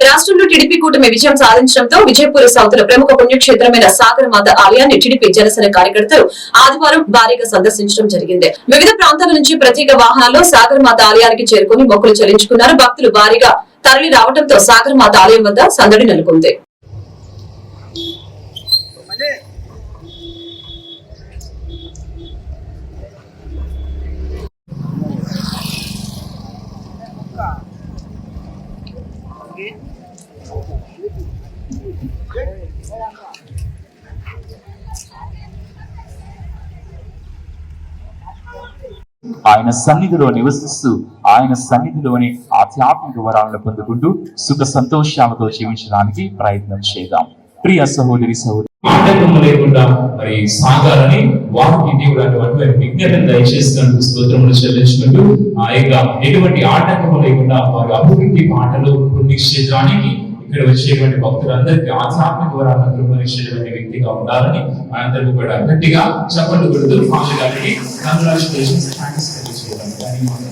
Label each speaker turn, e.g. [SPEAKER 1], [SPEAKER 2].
[SPEAKER 1] రాష్ట్రంలో టీడీపీ కూటమి విజయం సాధించడంతో విజయపూర్ సౌత్ లో ప్రముఖ పుణ్యక్షేత్రమైన సాగరమాత ఆలయాన్ని టీడీపీ జనసేన కార్యకర్తలు ఆదివారం భారీగా సందర్శించడం జరిగింది. వివిధ ప్రాంతాల నుంచి ప్రత్యేక వాహనాల్లో సాగరమాత ఆలయానికి చేరుకుని మొక్కులు చెల్లించుకున్నారు. భక్తులు భారీగా తరలి రావడంతో సాగరమాత ఆలయం వద్ద సందడి నెలకొంది.
[SPEAKER 2] ఆయన సన్నిధిలో నివసిస్తూ ఆయన సన్నిధిలోని ఆధ్యాత్మిక వరాలను పొందుకుంటూ సుఖ సంతోషాలతో జీవించడానికి ప్రయత్నం చేద్దాం. ప్రియ సహోదరి సహోదరి
[SPEAKER 3] ఆటంకం లేకుండా మరి సాగాలని వారికి దేవుడు అటువంటి విజ్ఞతను దయచేసినందుకు స్తోత్రములు చెల్లించుకుంటూ ఆ యొక్క ఎటువంటి ఆటంకం లేకుండా వారి అభివృద్ధి పాటలు పుణ్యక్షేత్రానికి ఇక్కడ వచ్చేటువంటి భక్తులందరికీ ఆధ్యాత్మిక వరాలను కృపణించేటువంటి వ్యక్తిగా ఉండాలని మనందరికీ కూడా గట్టిగా చప్పట్లు కొడుతూ పాటగారికి కంగ్రాచులేషన్స్ థాంక్స్ తెలియజేయాలి.